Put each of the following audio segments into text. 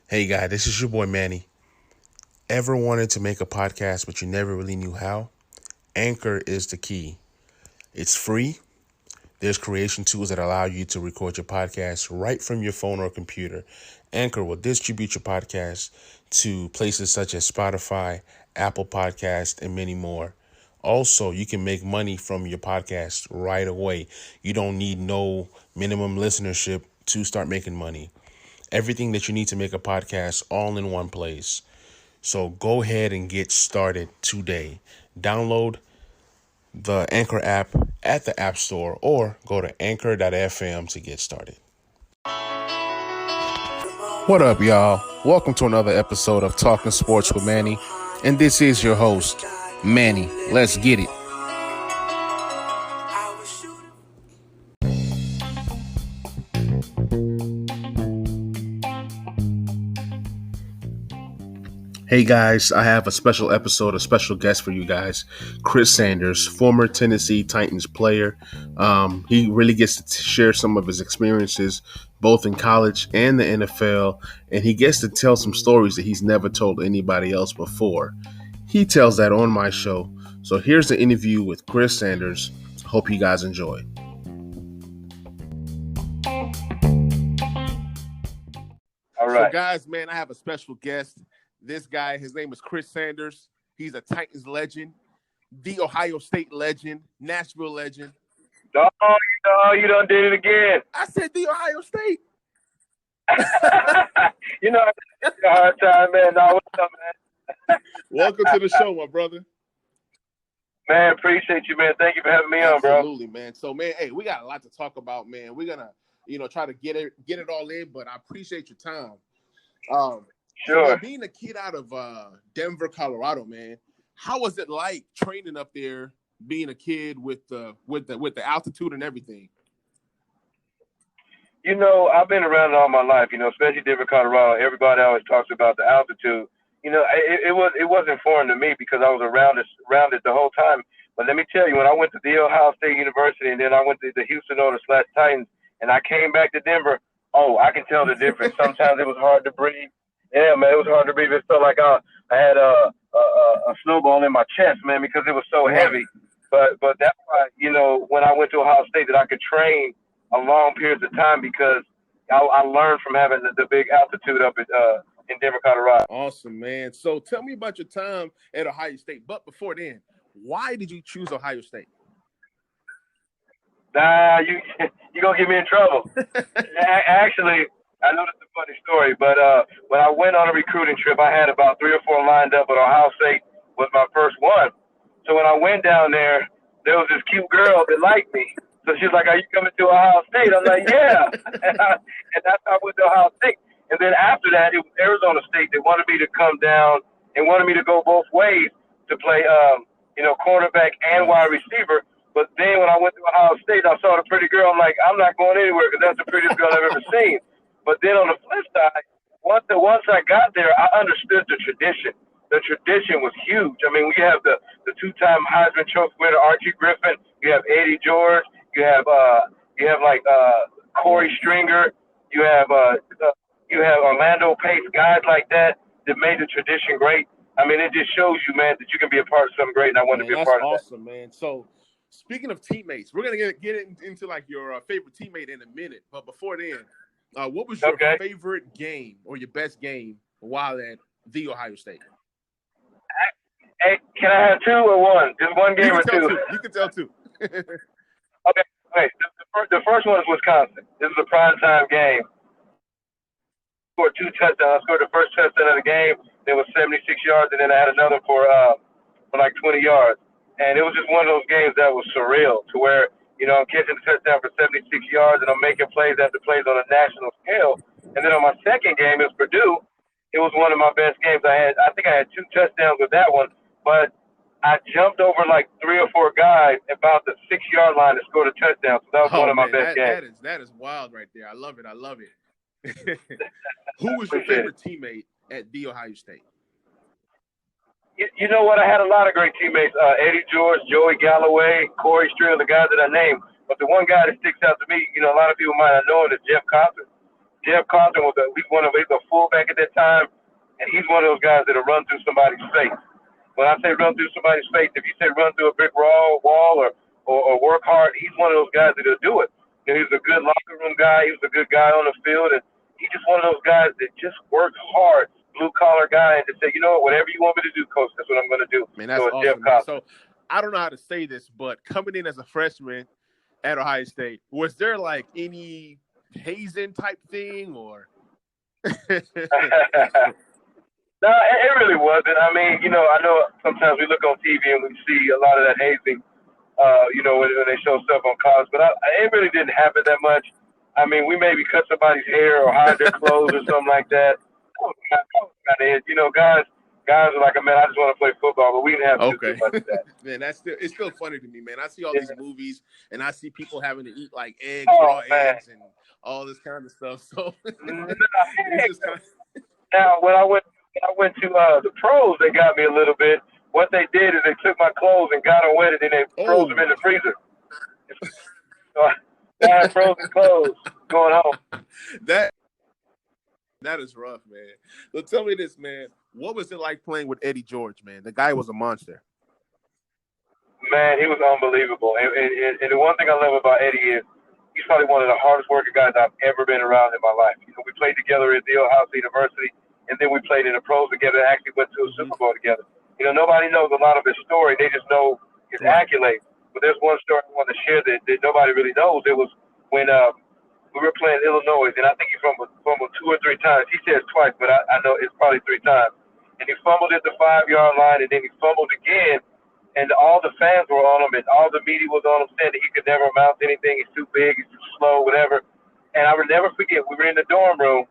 Hey guy, this is your boy Manny. Ever wanted to make a podcast but you never really knew how? Anchor is the key. It's free. There's creation tools that allow you to record your podcast right from your phone or computer. Anchor will distribute your podcast to places such as Spotify, Apple Podcast, and many more. Also, you can make money from your podcast right away. You don't need no minimum listenership to start making money. Everything that you need to make a podcast all in one place. So go ahead and get started today. Download the Anchor app at the App Store or go to anchor.fm to get started. What up, y'all? Welcome to another episode of Talking Sports with Manny. And this is your host, Manny. Let's get it. Hey guys, I have a special episode, a special guest for you guys. Chris Sanders, former Tennessee Titans player. He really gets to share some of his experiences both in college and the NFL, and he gets to tell some stories that he's never told anybody else before. He tells that on my show. So here's the interview with Chris Sanders. Hope you guys enjoy. All right. So guys, man, I have a special guest. This guy, his name is Chris Sanders. He's a Titans legend, the Ohio State legend, Nashville legend. Oh, you done did it again. I said the Ohio State. You know, it's a hard time, man. No, what's up, man? Welcome to the show, my brother. Man, appreciate you, man. Thank you for having me on, bro. Absolutely, man. So, man, hey, we got a lot to talk about, man. We're gonna, try to get it all in, but I appreciate your time. Sure. So, being a kid out of Denver, Colorado, man, how was it like training up there? Being a kid with the altitude and everything. You know, I've been around all my life. Especially Denver, Colorado. Everybody always talks about the altitude. It wasn't foreign to me because I was around it the whole time. But let me tell you, when I went to the Ohio State University and then I went to the Houston Oilers/Titans and I came back to Denver, I can tell the difference. Sometimes it was hard to breathe. Yeah, man, it was hard to breathe. It felt like I had a snowball in my chest, man, because it was so heavy. But that's why, when I went to Ohio State that I could train a long periods of time because I learned from having the big altitude up in Denver, Colorado. Awesome, man. So tell me about your time at Ohio State. But before then, why did you choose Ohio State? Nah, you gonna get me in trouble. Actually, I know that's a funny story, but when I went on a recruiting trip, I had about 3 or 4 lined up, but Ohio State was my first one. So when I went down there was this cute girl that liked me. So she's like, "Are you coming to Ohio State?" I'm like, "Yeah." And that's how I went to Ohio State. And then after that, it was Arizona State that wanted me to come down and wanted me to go both ways to play, cornerback and wide receiver. But then when I went to Ohio State, I saw the pretty girl. I'm like, I'm not going anywhere because that's the prettiest girl I've ever seen. But then on the flip side, once I got there, I understood the tradition. The tradition was huge. I mean, we have the 2-time Heisman Trophy winner Archie Griffin. You have Eddie George. You have Corey Stringer. You have Orlando Pace. Guys like that made the tradition great. I mean, it just shows you, man, that you can be a part of something great, and I wanted to be a part of that. That's awesome, man. So, speaking of teammates, we're gonna get into like your favorite teammate in a minute. But before then, what was your favorite game or your best game while at the Ohio State? Hey, can I have 2 or 1? Just one game or 2? You can tell 2. Okay. The first one is Wisconsin. This is a primetime game. Scored 2 touchdowns. I scored the first touchdown of the game. It was 76 yards, and then I had another for like 20 yards. And it was just one of those games that was surreal to where, I'm catching the touchdown for 76 yards, and I'm making plays after plays on a national scale. And then on my second game, it was Purdue. It was one of my best games. I think I had 2 touchdowns with that one, but I jumped over like 3 or 4 guys about the 6-yard line to score a touchdown. So that was one of my best games. That is wild right there. I love it. Who was your favorite teammate at the Ohio State? You know what? I had a lot of great teammates. Eddie George, Joey Galloway, Corey Stringer, the guys that I named. But the one guy that sticks out to me, a lot of people might not know him, is Jeff Cawthon. Jeff Cawthon he's a fullback quarterback at that time, and he's one of those guys that'll run through somebody's face. When I say run through somebody's face, if you say run through a brick wall or work hard, he's one of those guys that'll do it. You know, he was a good locker room guy. He was a good guy on the field, and he's just one of those guys that just works hard, blue collar guy, and to say, you know what, whatever you want me to do, coach, that's what I'm going to do. Man, that's so awesome. Man. So I don't know how to say this, but coming in as a freshman at Ohio State, was there like any hazing type thing or? No, it really wasn't. I mean, you know, I know sometimes we look on TV and we see a lot of that hazing, you know, when they show stuff on college, but it really didn't happen that much. I mean, we maybe cut somebody's hair or hide their clothes or something like that. You know, guys are like, man, I just want to play football, but we didn't have to do too much of that. Man, it's still funny to me, man. I see all these movies and I see people having to eat like eggs, raw eggs, and all this kind of stuff. So it's just kind of... Now, when I went to the pros, they got me a little bit. What they did is they took my clothes and got them wetted, and they froze them in the freezer. So I had frozen clothes going home. That is rough, man. So tell me this, man. What was it like playing with Eddie George, man? The guy was a monster. Man, he was unbelievable. And the one thing I love about Eddie is he's probably one of the hardest working guys I've ever been around in my life. You know, we played together at the Ohio State University, and then we played in the pros together and actually went to a Super Bowl together. You know, nobody knows a lot of his story. They just know his accolades. But there's one story I want to share that nobody really knows. It was when we were playing Illinois, and I think he fumbled 2 or 3 times. He says twice, but I know it's probably 3 times. And he fumbled at the 5-yard line, and then he fumbled again. And all the fans were on him, and all the media was on him, saying that he could never amount to anything. He's too big, he's too slow, whatever. And I will never forget, we were in the dorm room,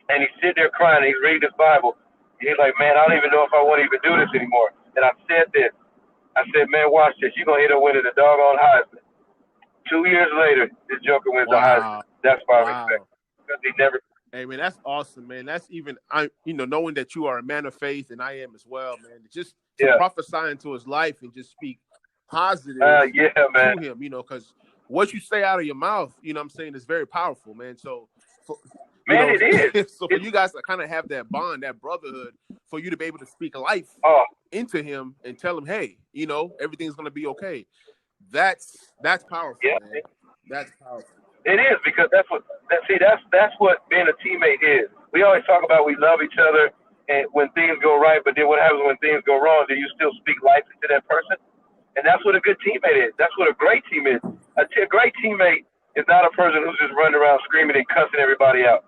and he's sitting there crying, and he's reading his Bible. And he's like, man, I don't even know if I want to even do this anymore. And I said this. I said, man, watch this. You're going to end up winning the doggone Heisman. 2 years later, this joker wins the Heisman. That's my respect. Because he never. Hey, man, that's awesome, man. That's even, knowing that you are a man of faith, and I am as well, man. Just to prophesy into his life and just speak positive to him, because what you say out of your mouth, you know what I'm saying, is very powerful, man. So, it is. So for you guys to kind of have that bond, that brotherhood, for you to be able to speak life into him and tell him, hey, everything's going to be okay. That's powerful, man. That's powerful. It is, because that's what being a teammate is. We always talk about we love each other and when things go right, but then what happens when things go wrong? Do you still speak life into that person? And that's what a good teammate is. That's what a great team is. A great teammate is not a person who's just running around screaming and cussing everybody out.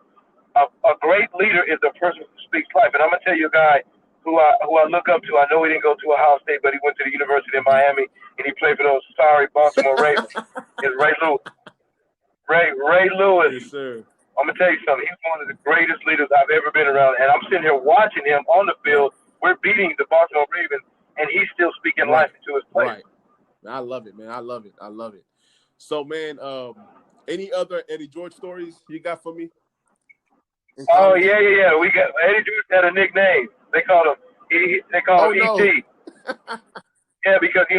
A great leader is a person who speaks life. And I'm going to tell you a guy who I look up to. I know he didn't go to Ohio State, but he went to the University of Miami, and he played for those sorry Baltimore Ravens. It's Ray Lewis. Ray Lewis. Yes, sir. I'm going to tell you something. He's one of the greatest leaders I've ever been around. And I'm sitting here watching him on the field. We're beating the Baltimore Ravens, and he's still speaking life into his play. Right. I love it, man. I love it. So, man, any other Eddie George stories you got for me? Oh, yeah. We got Eddie George had a nickname. They called him E.T. Yeah, because he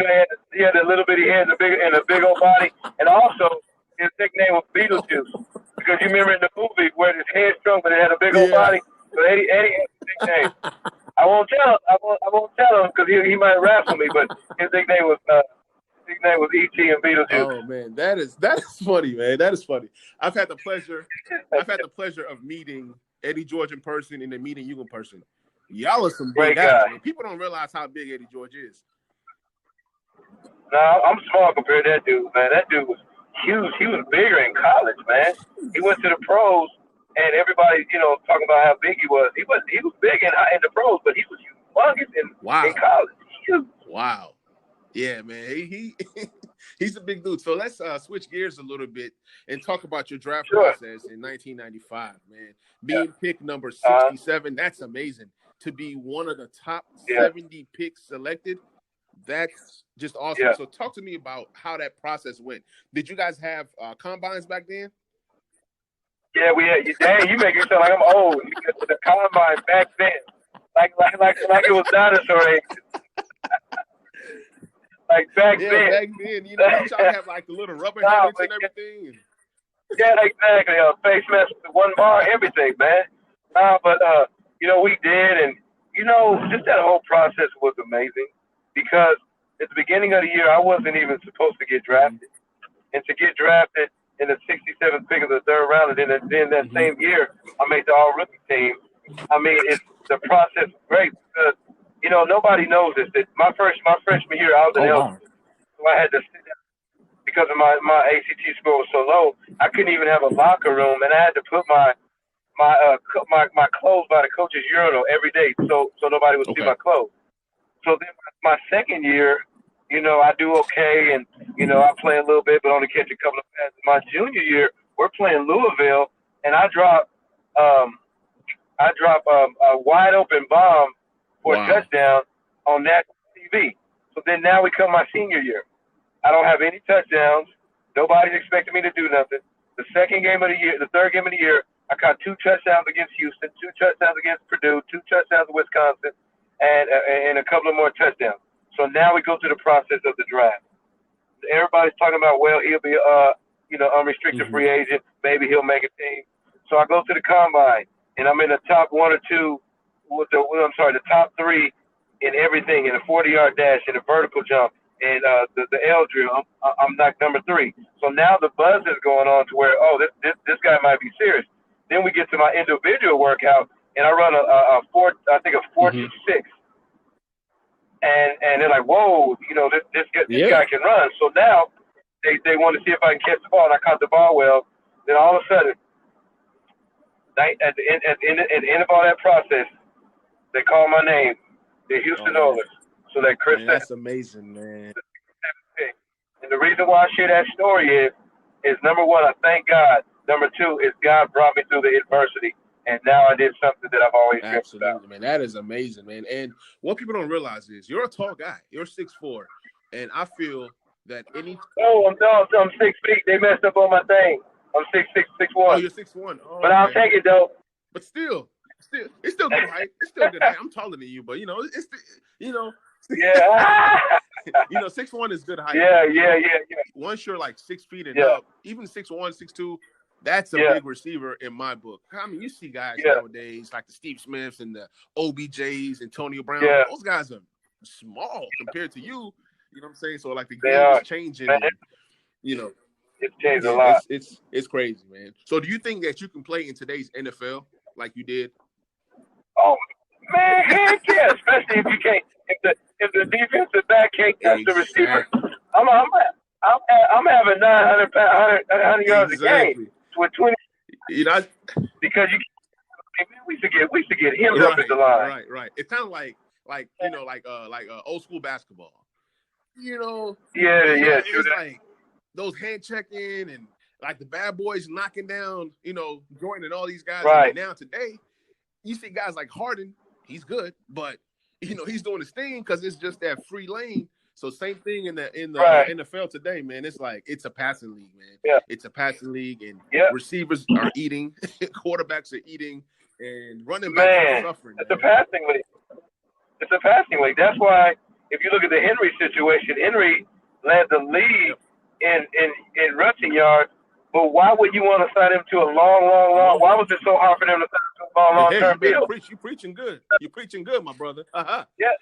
had a little bitty head and a big old body, and also his nickname was Beetlejuice. Because you remember in the movie where his head shrunk, but it had a big old body. So Eddie had a nickname. I won't tell him because he might wrestle me. But his nickname was E.T. and Beetlejuice. Oh man, that is funny, man. That is funny. I've had the pleasure of meeting Eddie George in person and then meeting you in person. Y'all are some big guys. People don't realize how big Eddie George is. No, I'm small compared to that dude, man. That dude was huge. He was bigger in college, man. He went to the pros, and everybody, talking about how big he was. He was big in the pros, but he was humongous in college. Huge. Wow. Yeah, man. He's a big dude. So let's switch gears a little bit and talk about your draft process in 1995, man. Being pick number 67, that's amazing. To be one of the top 70 picks selected, that's just awesome. Yeah. So talk to me about how that process went. Did you guys have combines back then? Yeah, we had. Dang, you make it sound like I'm old. The combine back then, like it was dinosaur age. Like back then. Back then, you try to have like the little rubber helmets and everything. Yeah, exactly. Face mask, 1 bar, everything, man. But we did, and just that whole process was amazing because at the beginning of the year I wasn't even supposed to get drafted, and to get drafted in the 67th pick of the third round, and then that same year I made the All Rookie team. I mean, the process was great because nobody knows this. That my freshman year I was in wow. so I had to sit down because of my ACT score was so low. I couldn't even have a locker room, and I had to put my clothes by the coach's urinal every day, so nobody would see my clothes. So then my second year, I do okay, and I play a little bit, but only catch a couple of passes. My junior year, we're playing Louisville, and I drop a wide open bomb for a touchdown on national TV. So then now we come my senior year. I don't have any touchdowns. Nobody's expecting me to do nothing. The third game of the year, I caught 2 touchdowns against Houston, 2 touchdowns against Purdue, 2 touchdowns in Wisconsin, and a couple of more touchdowns. So now we go through the process of the draft. Everybody's talking about, well, he'll be unrestricted free agent. Maybe he'll make a team. So I go to the combine, and I'm in the top 1 or 2. The top 3 in everything, in a 40-yard dash, in a vertical jump, and the L drill. I'm like number 3. So now the buzz is going on to where, this guy might be serious. Then we get to my individual workout, and I run a 4.26. And they're like, whoa, this guy can run. So now they want to see if I can catch the ball, and I caught the ball well. Then all of a sudden, at the end of all that process, they call my name, the Houston Oilers. So that Chris. Man, that's amazing, man. And the reason why I share that story is number 1, I thank God. Number 2 is God brought me through the adversity, and now I did something that I've always dreamt about. Man. That is amazing, man. And what people don't realize is you're a tall guy. You're 6'4", and I feel that any. Oh, I'm 6 feet. They messed up on my thing. I'm 6'6", 6'1". Oh, you're 6'1". Oh, but I'll take it though. But still, it's still good height. It's still good height. I'm taller than you, but it's Yeah. 6'1" is good height. Yeah. Once you're like 6 feet and up, even 6'1", 6'2", that's a big receiver in my book. I mean, you see guys nowadays like the Steve Smiths and the OBJs, Antonio Brown. Yeah. Those guys are small compared to you. You know what I'm saying? So like the game is changing. And, it's changed a lot. It's crazy, man. So do you think that you can play in today's NFL like you did? Oh man, heck yeah! Especially if you can't, if the defensive back can't catch the receiver. I'm having 100 yards a game with 20. Because we should get him up at the line. Right. It's kind of like old school basketball. Yeah. It's like those hand checking and like the bad boys knocking down, Jordan and all these guys. Right. Now today, you see guys like Harden. He's good, but he's doing his thing because it's just that free lane. So same thing in the NFL today, man. It's like it's a passing league, man. Yeah. It's a passing league, and receivers are eating, quarterbacks are eating, and running backs are suffering. It's a passing league. It's a passing league. That's why if you look at the Henry situation, Henry led the league in rushing yards. But why would you want to sign him to a long? Why was it so hard for them to sign him to a long-term deal? You're preaching good. You're preaching good, my brother. Uh-huh. Yeah.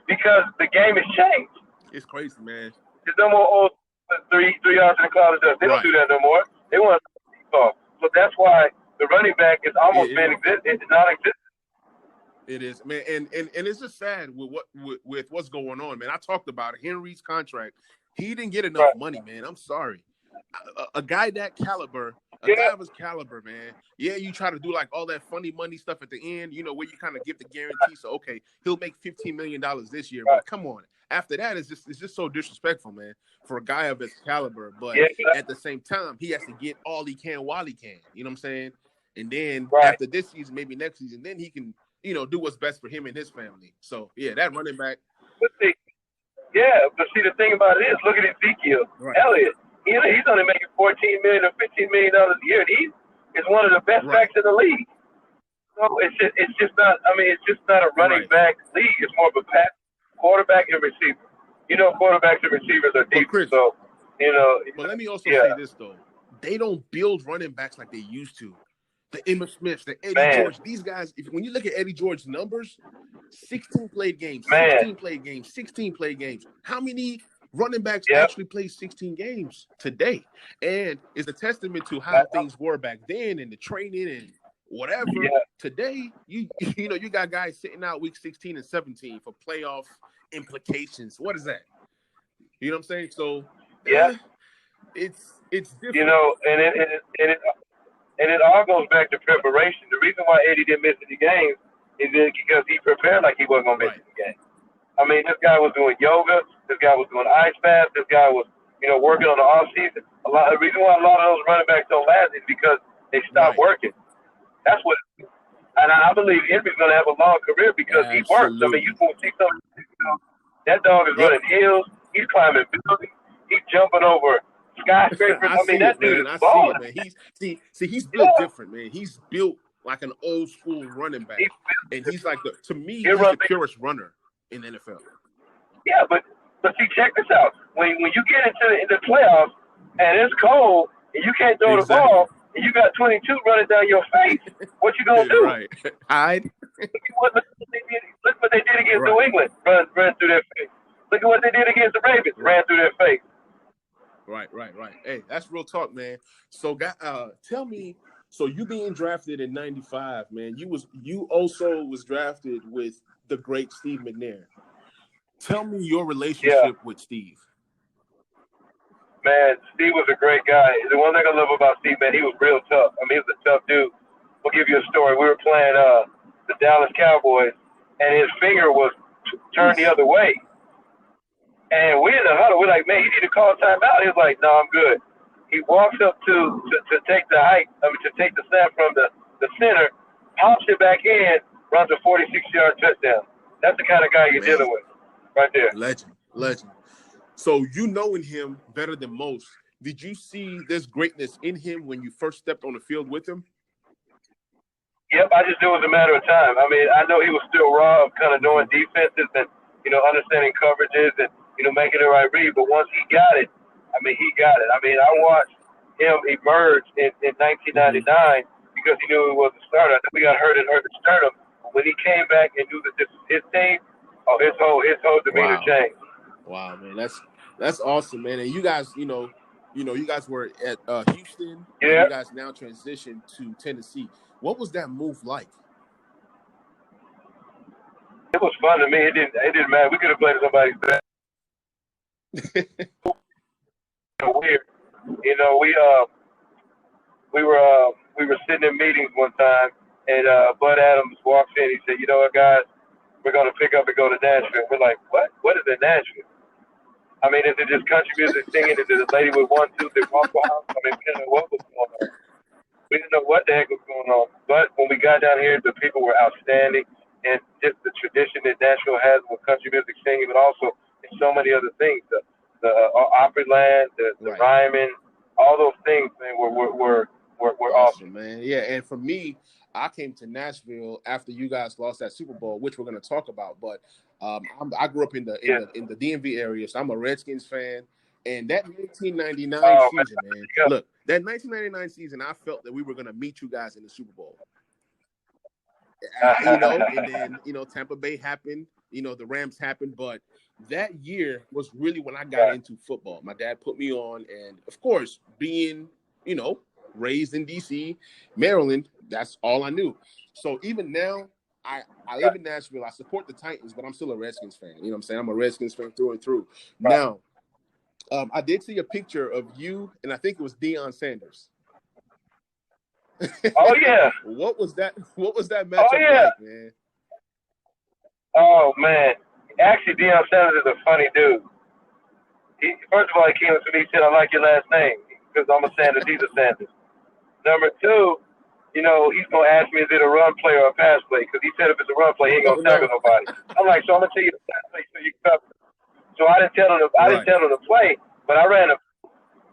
Because the game has changed. It's crazy, man. There's no more old 3 yards in the cloud of dust. They don't do that no more. They want to off. So that's why the running back is almost it's non-existent. It is, man, and it's just sad with what's going on, man. I talked about Henry's contract. He didn't get enough money, man. I'm sorry. A guy that caliber, guy of his caliber, man. Yeah, you try to do like all that funny money stuff at the end, where you kind of give the guarantee. So okay, he'll make $15 million this year, but come on. After that, it's just so disrespectful, man, for a guy of his caliber. But at the same time, he has to get all he can while he can. You know what I'm saying? And then after this season, maybe next season, then he can, do what's best for him and his family. So yeah, that running back. But see, the thing about it is, look at Ezekiel Elliott. He's only making $14 million or $15 million a year, and he is one of the best backs in the league. So it's just not. I mean, it's just not a running back league. It's more of a pass, quarterback and receiver. Quarterbacks and receivers are deep. Chris, so But let me also say this though: they don't build running backs like they used to. the Emmitt Smiths, the Eddie Man. George. These guys, when you look at Eddie George's numbers, 16 played games, Man. 16 played games, 16 played games. How many running backs actually play 16 games today? And it's a testament to how things were back then and the training and whatever. Today, you got guys sitting out week 16 and 17 for playoff implications. What is that? You know what I'm saying? So it's different. You know, and it all goes back to preparation. The reason why Eddie didn't miss any games is because he prepared like he wasn't gonna miss any games. I mean, this guy was doing yoga. This guy was doing ice baths. This guy was, working on the off season. The reason why a lot of those running backs don't last is because they stopped working. That's what. And I believe Henry's gonna have a long career because he works. I mean, you can see something. That dog is running hills. He's climbing buildings. He's jumping over skyscrapers. I mean, that dude is balling. Man. He's built different, man. He's built like an old school running back, and he's like to me, he's the purest runner in the NFL. Yeah, but see, check this out. When you get into the playoffs and it's cold and you can't throw the ball and you got 22 running down your face, what you gonna do? Right, hide. Look what they did against New England. Run through their face. Look at what they did against the Ravens. Ran through their face. Right. Hey, that's real talk, man. So, tell me. So you being drafted in '95, man. You also was drafted with the great Steve McNair. Tell me your relationship with Steve. Man, Steve was a great guy. The one thing I love about Steve, man, he was real tough. I mean, he was a tough dude. We'll give you a story. We were playing the Dallas Cowboys, and his finger was turned the other way. And we in the huddle, we're like, man, you need to call timeout. He was like, no, I'm good. He walks up to take the to take the snap from the center, pops it back in, runs a 46-yard touchdown. That's the kind of guy you're dealing with right there. Legend. So you knowing him better than most, did you see this greatness in him when you first stepped on the field with him? Yep, I just knew it was a matter of time. I mean, I know he was still raw of kind of knowing defenses and, understanding coverages and, making the right read. But once he got it, I mean, he got it. I mean, I watched him emerge in 1999 because he knew he was a starter. I think we got hurt and hurt the sternum. But when he came back and knew that this was his team, his whole demeanor changed. Wow, man, that's awesome, man. And you guys, you guys were at Houston. Yeah. You guys now transitioned to Tennessee. What was that move like? It was fun to me. It didn't matter. We could have played somebody's best. Weird. We were sitting in meetings one time, and Bud Adams walks in. He said, "You know what, guys? We're going to pick up and go to Nashville." We're like, "What? What is in Nashville?" I mean, is it just country music singing? Is it a lady with 1, 2, 3 Waffle House? I mean, we didn't know what was going on. We didn't know what the heck was going on. But when we got down here, the people were outstanding, and just the tradition that Nashville has with country music singing, but also in so many other things, the Opryland, the rhyming, all those things, man, were awesome, man. Yeah, and for me, I came to Nashville after you guys lost that Super Bowl, which we're going to talk about. But I grew up in the DMV area, so I'm a Redskins fan. And that 1999 season, man, look, that 1999 season, I felt that we were going to meet you guys in the Super Bowl. And then, Tampa Bay happened, the Rams happened. But that year was really when I got into football. My dad put me on. And, of course, being, raised in D.C., Maryland, that's all I knew. So even now, I live in Nashville. I support the Titans, but I'm still a Redskins fan. You know what I'm saying? I'm a Redskins fan through and through. Right. Now, I did see a picture of you, and I think it was Deion Sanders. Oh, yeah. What was that matchup like, man? Oh, man. Actually, Deion Sanders is a funny dude. First of all, he came up to me and said, "I like your last name," because I'm a Sanders. He's a Sanders. Number two, he's going to ask me, is it a run play or a pass play? Because he said if it's a run play, he ain't going to tackle nobody. I'm like, so I'm going to tell you the pass play so you can cover. So I didn't tell him to play, but I ran him.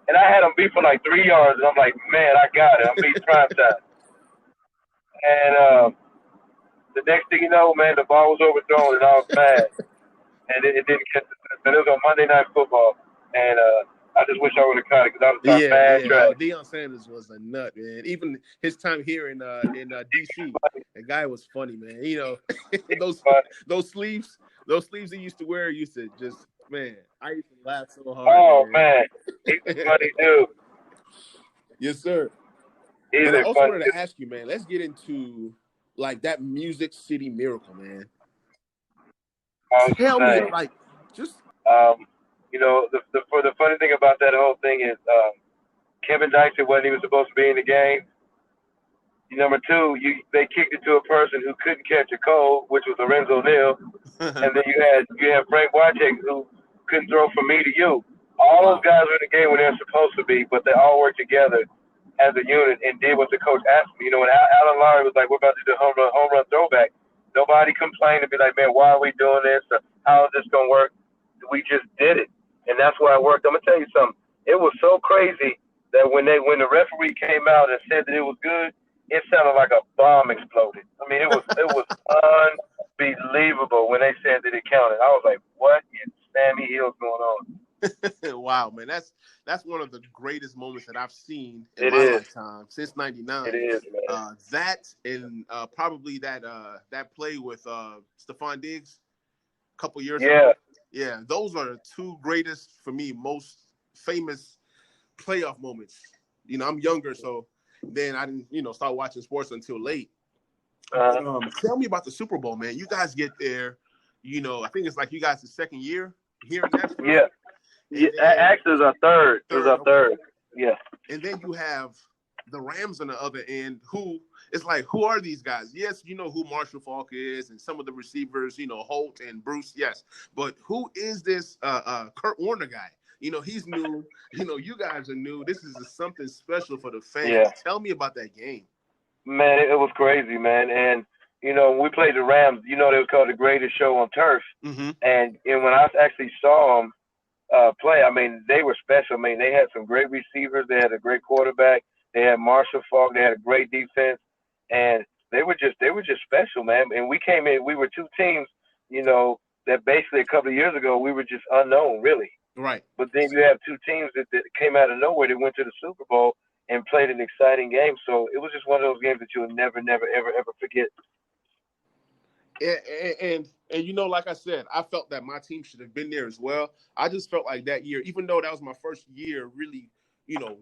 And I had him beat for like 3 yards, and I'm like, man, I got it. I'm beating prime time. And the next thing you know, man, the ball was overthrown, and I was mad. And it didn't catch the. And it was on Monday Night Football. And I just wish I would have caught it because I was talking bad trash. Deion Sanders was a nut, man. Even his time here in DC, the guy was funny, man. You know, those sleeves he used to wear used to just, man, I used to laugh so hard. Oh man, he's a funny dude. Yes, sir. And I also wanted to ask you, man. Let's get into like that Music City Miracle, man. Tell me, like, just you know, the funny thing about that whole thing is Kevin Dyson wasn't even supposed to be in the game. Number two, they kicked it to a person who couldn't catch a cold, which was Lorenzo Neal, and then you had Frank Wycheck who couldn't throw from me to you. All those guys were in the game when they're supposed to be, but they all worked together as a unit and did what the coach asked me. You know, when Alan Lowry was like, "We're about to do home run throwback," nobody complained and be like, "Man, why are we doing this? Or, how is this gonna work?" We just did it, and that's why it worked. I'm gonna tell you something. It was so crazy that when the referee came out and said that it was good, it sounded like a bomb exploded. I mean, it was unbelievable when they said that it counted. I was like, "What in Sammy Hill's going on?" Wow, man, that's one of the greatest moments that I've seen in my lifetime since '99. It is, man. That and probably that play with Stephon Diggs a couple years ago. Yeah, those are the two greatest for me, most famous playoff moments. You know, I'm younger, so then I didn't, start watching sports until late. Tell me about the Super Bowl, man. You guys get there. I think it's like you guys' second year here in Nashville. Yeah. Actually, it's our third. It was our third. Yeah. And then you have the Rams on the other end, who are these guys? Yes, you know who Marshall Faulk is and some of the receivers, Holt and Bruce, yes. But who is this Kurt Warner guy? He's new. You guys are new. This is something special for the fans. Yeah. Tell me about that game. Man, it was crazy, man. And, when we played the Rams, they was called the greatest show on turf. Mm-hmm. And when I actually saw them play, I mean, they were special. I mean, they had some great receivers. They had a great quarterback. They had Marshall Faulk. They had a great defense. And they were just special, man. And we came in, we were two teams, that basically a couple of years ago, we were just unknown, really. Right. But then you have two teams that came out of nowhere that went to the Super Bowl and played an exciting game. So it was just one of those games that you'll never, ever, ever forget. And like I said, I felt that my team should have been there as well. I just felt like that year, even though that was my first year really,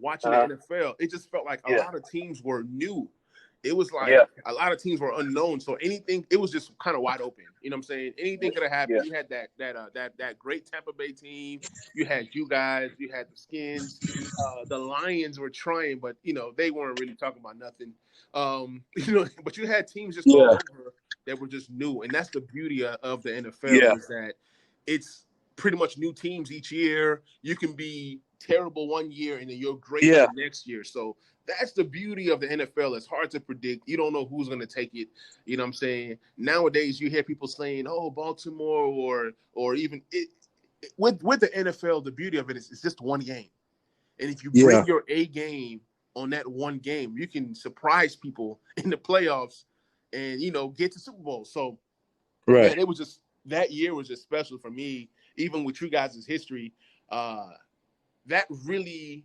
watching the NFL, it just felt like a lot of teams were new. It was like a lot of teams were unknown. So anything, it was just kind of wide open. You know what I'm saying? Anything could have happened. You had that great Tampa Bay team. You had you guys. You had the Skins. The Lions were trying, but, they weren't really talking about nothing. But you had teams just all over that were just new. And that's the beauty of the NFL is that it's pretty much new teams each year. You can be terrible one year and then you're great the next year. So that's the beauty of the NFL. It's hard to predict. You don't know who's going to take it. You know what I'm saying? Nowadays, you hear people saying, "Oh, Baltimore," or even with the NFL. The beauty of it is it's just one game, and if you bring your A game on that one game, you can surprise people in the playoffs and get to Super Bowl. So, man, it was just that year was just special for me. Even with you guys' history, that really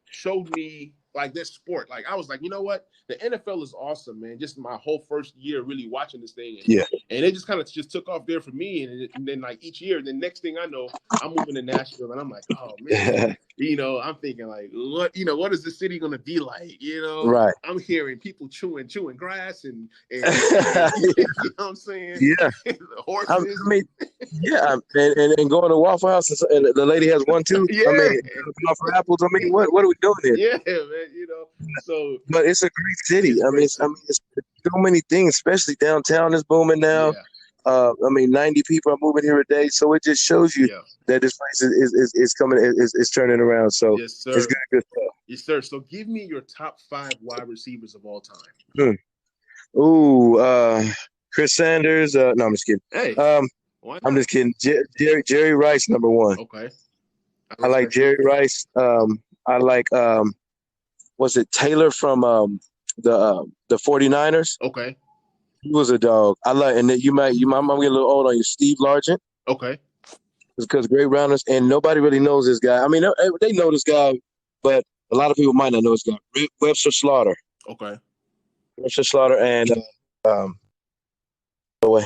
showed me like this sport. Like I was like, you know what? The NFL is awesome, man. Just my whole first year really watching this thing. And it just kind of just took off there for me. And then like each year, the next thing I know, I'm moving to Nashville and I'm like, oh man, I'm thinking like, what is the city going to be like? Right. I'm hearing people chewing grass and you know what I'm saying? Yeah. Horses. I mean, and going to Waffle House and the lady has one too. Yeah. I mean, for apples. I mean, what are we doing here? Yeah, man. So. But it's a great city. It's so many things, especially downtown is booming now. Yeah. 90 people are moving here a day, so it just shows you that this place is coming, is turning around. So it's good stuff. Yes, sir. So give me your top 5 wide receivers of all time. Chris Sanders. No, I'm just kidding. Hey, I'm just kidding. Jerry Rice, number 1. Okay. I like Jerry Rice. I like was it Taylor from the 49ers? Okay. He was a dog. I like, and then you might get a little old on you, Steve Largent. Okay. because great rounders, and nobody really knows this guy. I mean, they know this guy, but a lot of people might not know this guy. Webster Slaughter. Okay. Webster Slaughter and Joey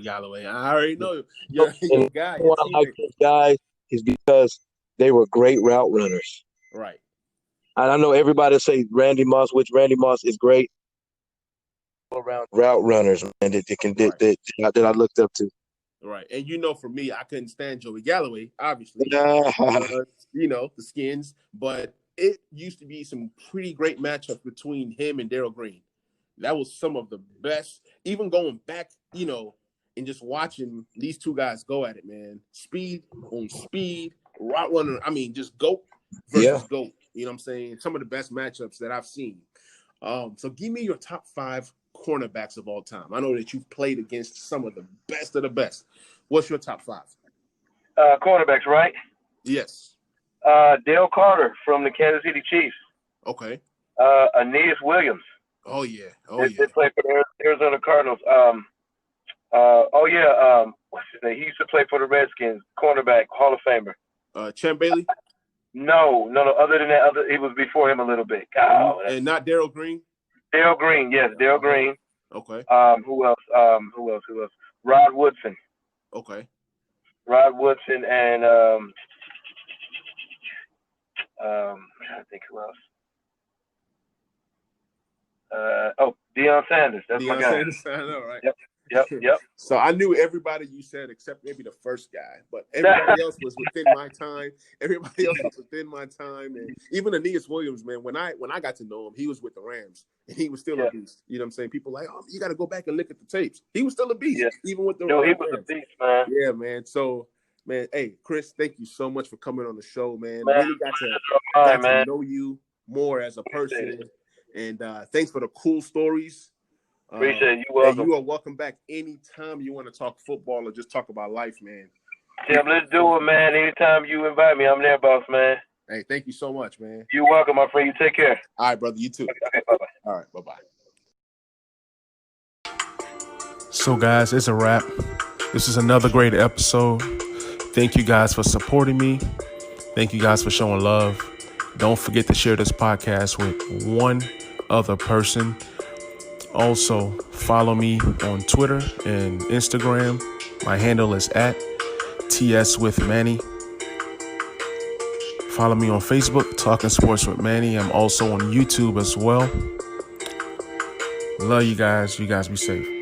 Galloway. I already know your guy. Why I like this guy is because they were great route runners. Right. And I know everybody say Randy Moss, which Randy Moss is great. Around route runners, man, that I looked up to. Right. And for me, I couldn't stand Joey Galloway, obviously. The Skins. But it used to be some pretty great matchups between him and Darrell Green. That was some of the best, even going back, and just watching these two guys go at it, man. Speed on speed, route runner. I mean, just GOAT versus GOAT. You know what I'm saying? Some of the best matchups that I've seen. So give me your top 5 cornerbacks of all time. I know that you've played against some of the best of the best. What's your top 5? Cornerbacks, right? Yes. Dale Carter from the Kansas City Chiefs. Okay. Aeneas Williams. Oh, yeah. They played for the Arizona Cardinals. What's his name? He used to play for the Redskins. Cornerback, Hall of Famer. Champ Bailey? No. Other than that, it was before him a little bit. And not Darrell Green? Darrell Green, yes, Darrell Green. Okay. Who else? Rod Woodson. Okay. Rod Woodson and I'm trying to think who else. Deion Sanders. That's my guy. Sanders, I know, right? Yep. So I knew everybody you said except maybe the first guy, but everybody else was within my time. And even Aeneas Williams, man, when I got to know him, he was with the Rams and he was still a beast. You know what I'm saying? People like, oh, you got to go back and look at the tapes. He was still a beast, even with the Rams. He was a beast, man. Yeah, man. So, man, hey, Chris, thank you so much for coming on the show, man. Really got to know you more as a person. And thanks for the cool stories. Appreciate it. You're welcome. You are welcome back anytime you want to talk football or just talk about life, man. Tim, let's do it, man. Anytime you invite me, I'm there, boss, man. Hey, thank you so much, man. You're welcome, my friend. You take care. All right, brother. You too. Okay, bye-bye. All right, bye-bye. So, guys, it's a wrap. This is another great episode. Thank you guys for supporting me. Thank you guys for showing love. Don't forget to share this podcast with one other person. Also, follow me on Twitter and Instagram. My handle is @TSWithManny. Follow me on Facebook, Talking Sports with Manny. I'm also on YouTube as well. Love you guys. You guys be safe.